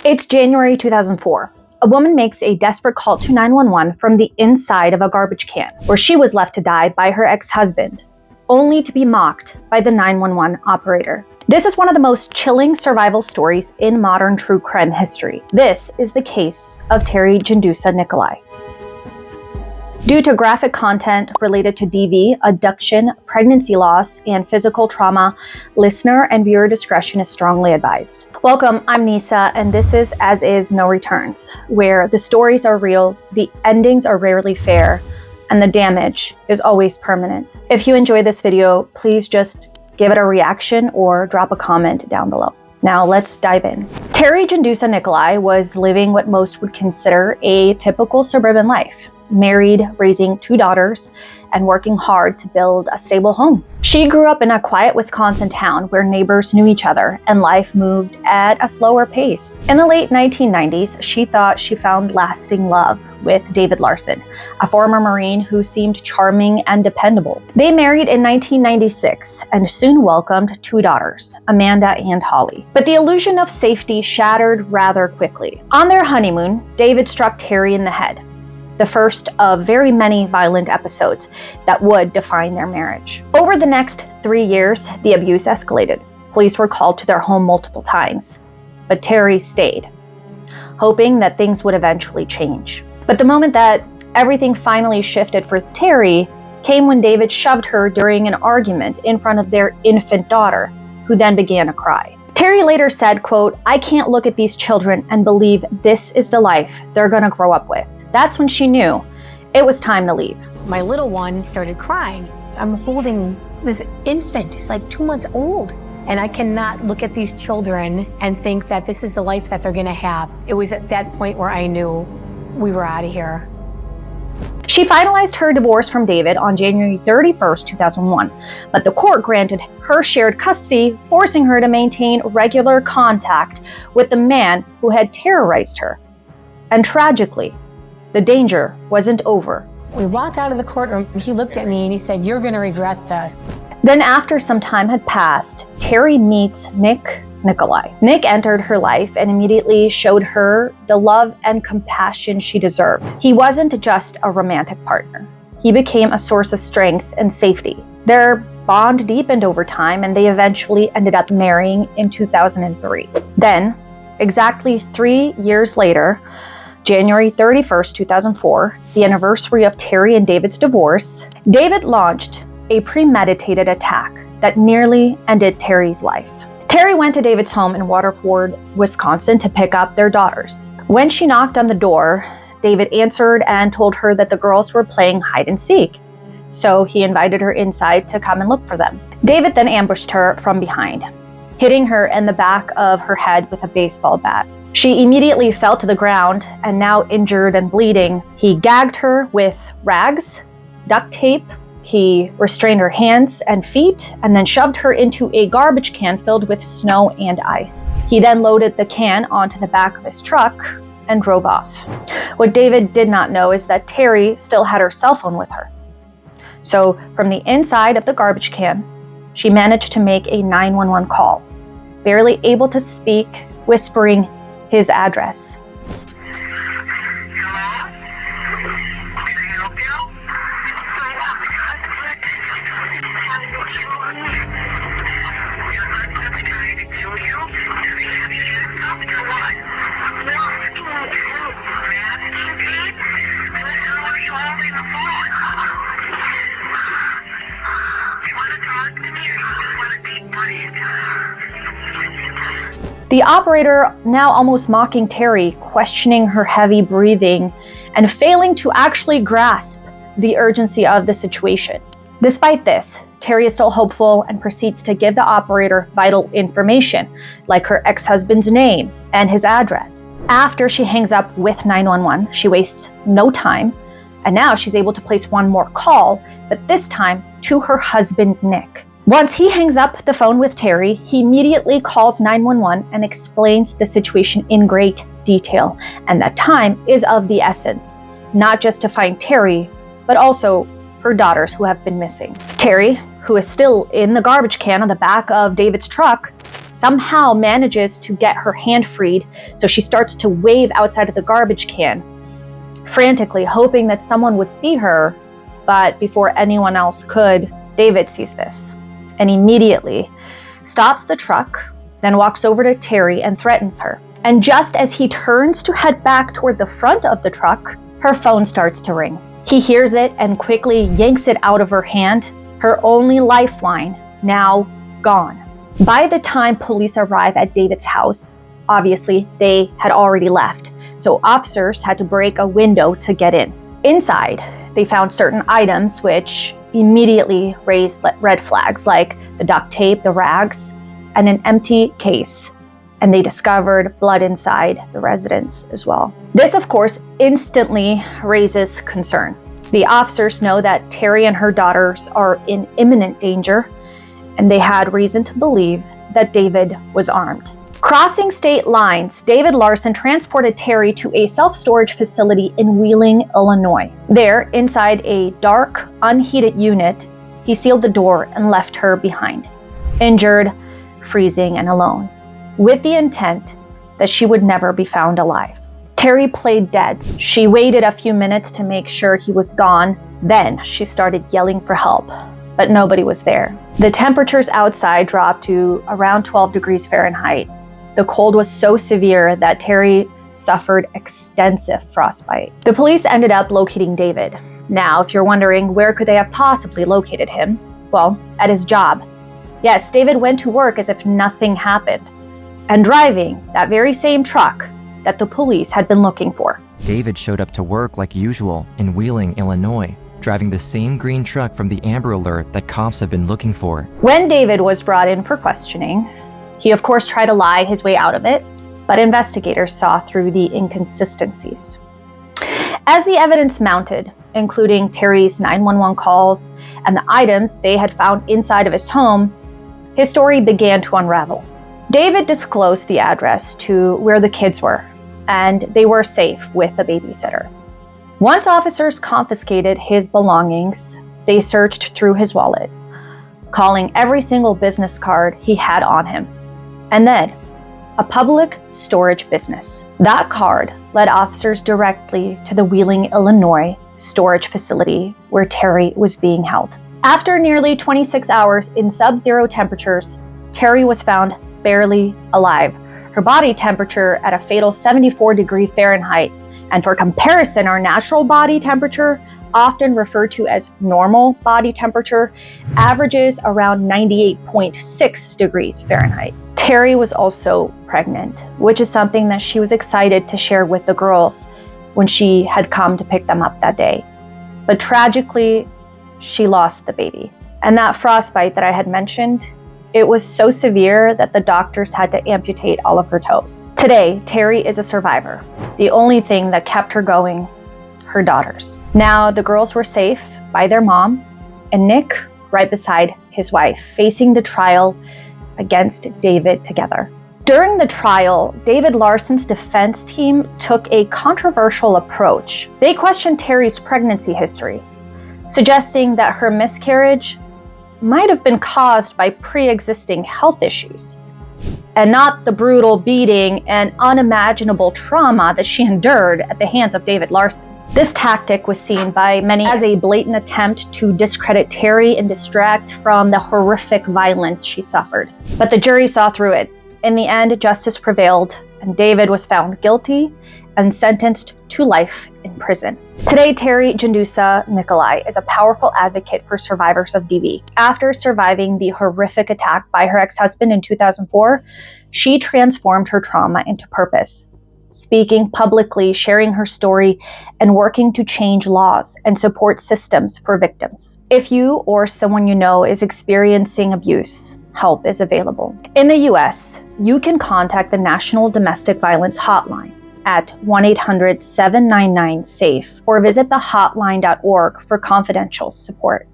It's January 2004. A woman makes a desperate call to 911 from the inside of a garbage can, where she was left to die by her ex-husband, only to be mocked by the 911 operator. This is one of the most chilling survival stories in modern true crime history. This is the case of Teri Jendusa-Nicolai. Due to graphic content related to DV, abduction, pregnancy loss, and physical trauma, listener and viewer discretion is strongly advised. Welcome, I'm Nisa, and this is As Is No Returns, where the stories are real, the endings are rarely fair, and the damage is always permanent. If you enjoy this video, please just give it a reaction or drop a comment down below. Now let's dive in. Teri Jendusa-Nicolai was living what most would consider a typical suburban life. Married, raising 2 daughters, and working hard to build a stable home. She grew up in a quiet Wisconsin town where neighbors knew each other and life moved at a slower pace. In the late 1990s, she thought she found lasting love with David Larson, a former Marine who seemed charming and dependable. They married in 1996 and soon welcomed 2 daughters, Amanda and Holly. But the illusion of safety shattered rather quickly. On their honeymoon, David struck Teri in the head, the first of very many violent episodes that would define their marriage. Over the next 3 years, the abuse escalated. Police were called to their home multiple times, but Teri stayed, hoping that things would eventually change. But the moment that everything finally shifted for Teri came when David shoved her during an argument in front of their infant daughter, who then began to cry. Teri later said, quote, "I can't look at these children and believe this is the life they're gonna grow up with." That's when she knew it was time to leave. My little one started crying. I'm holding this infant, he's like 2 months old. And I cannot look at these children and think that this is the life that they're gonna have. It was at that point where I knew we were out of here. She finalized her divorce from David on January 31st, 2001, but the court granted her shared custody, forcing her to maintain regular contact with the man who had terrorized her. And tragically, the danger wasn't over. We walked out of the courtroom, he looked at me and he said, "You're gonna regret this." Then after some time had passed, Teri meets Nick Nicolai. Nick entered her life and immediately showed her the love and compassion she deserved. He wasn't just a romantic partner. He became a source of strength and safety. Their bond deepened over time and they eventually ended up marrying in 2003. Then, exactly 3 years later, January 31st, 2004, the anniversary of Teri and David's divorce, David launched a premeditated attack that nearly ended Teri's life. Teri went to David's home in Waterford, Wisconsin to pick up their daughters. When she knocked on the door, David answered and told her that the girls were playing hide and seek. So he invited her inside to come and look for them. David then ambushed her from behind, hitting her in the back of her head with a baseball bat. She immediately fell to the ground and now injured and bleeding. He gagged her with rags, duct tape. He restrained her hands and feet and then shoved her into a garbage can filled with snow and ice. He then loaded the can onto the back of his truck and drove off. What David did not know is that Teri still had her cell phone with her. So from the inside of the garbage can, she managed to make a 911 call, barely able to speak, whispering his address. The operator, now almost mocking Teri, questioning her heavy breathing and failing to actually grasp the urgency of the situation. Despite this, Teri is still hopeful and proceeds to give the operator vital information, like her ex-husband's name and his address. After she hangs up with 911, she wastes no time, and now she's able to place one more call, but this time to her husband, Nick. Once he hangs up the phone with Teri, he immediately calls 911 and explains the situation in great detail, and that time is of the essence, not just to find Teri, but also her daughters who have been missing. Teri, who is still in the garbage can on the back of David's truck, somehow manages to get her hand freed, so she starts to wave outside of the garbage can, frantically hoping that someone would see her. But before anyone else could, David sees this and immediately stops the truck, then walks over to Teri and threatens her. And just as he turns to head back toward the front of the truck, her phone starts to ring. He hears it and quickly yanks it out of her hand, her only lifeline now gone. By the time police arrive at David's house, obviously they had already left, so officers had to break a window to get in. Inside, they found certain items which immediately raised red flags, like the duct tape, the rags, and an empty case. And they discovered blood inside the residence as well. This, of course, instantly raises concern. The officers know that Teri and her daughters are in imminent danger, and they had reason to believe that David was armed. Crossing state lines, David Larson transported Teri to a self-storage facility in Wheeling, Illinois. There, inside a dark, unheated unit, he sealed the door and left her behind, injured, freezing, and alone, with the intent that she would never be found alive. Teri played dead. She waited a few minutes to make sure he was gone. Then she started yelling for help, but nobody was there. The temperatures outside dropped to around 12 degrees Fahrenheit. The cold was so severe that Teri suffered extensive frostbite. The police ended up locating David. Now, if you're wondering where could they have possibly located him, well, at his job. Yes, David went to work as if nothing happened, and driving that very same truck that the police had been looking for. David showed up to work like usual in Wheeling, Illinois, driving the same green truck from the Amber Alert that cops have been looking for. When David was brought in for questioning, he of course tried to lie his way out of it, but investigators saw through the inconsistencies. As the evidence mounted, including Teri's 911 calls and the items they had found inside of his home, his story began to unravel. David disclosed the address to where the kids were, and they were safe with a babysitter. Once officers confiscated his belongings, they searched through his wallet, calling every single business card he had on him, and then a public storage business. That card led officers directly to the Wheeling, Illinois storage facility where Teri was being held. After nearly 26 hours in sub-zero temperatures, Teri was found barely alive, her body temperature at a fatal 74 degrees Fahrenheit. And for comparison, our natural body temperature, often referred to as normal body temperature, averages around 98.6 degrees Fahrenheit. Teri was also pregnant, which is something that she was excited to share with the girls when she had come to pick them up that day. But tragically, she lost the baby. And that frostbite that I had mentioned, it was so severe that the doctors had to amputate all of her toes. Today, Teri is a survivor. The only thing that kept her going, her daughters. Now, the girls were safe by their mom, and Nick right beside his wife, facing the trial against David together. During the trial, David Larson's defense team took a controversial approach. They questioned Teri's pregnancy history, suggesting that her miscarriage might have been caused by pre-existing health issues, and not the brutal beating and unimaginable trauma that she endured at the hands of David Larson. This tactic was seen by many as a blatant attempt to discredit Teri and distract from the horrific violence she suffered. But the jury saw through it. In the end, justice prevailed, and David was found guilty and sentenced to life in prison. Today, Teri Jendusa-Nicolai is a powerful advocate for survivors of DV. After surviving the horrific attack by her ex-husband in 2004, she transformed her trauma into purpose, speaking publicly, sharing her story, and working to change laws and support systems for victims. If you or someone you know is experiencing abuse, help is available. In the US, you can contact the National Domestic Violence Hotline at 1-800-799-SAFE or visit thehotline.org for confidential support.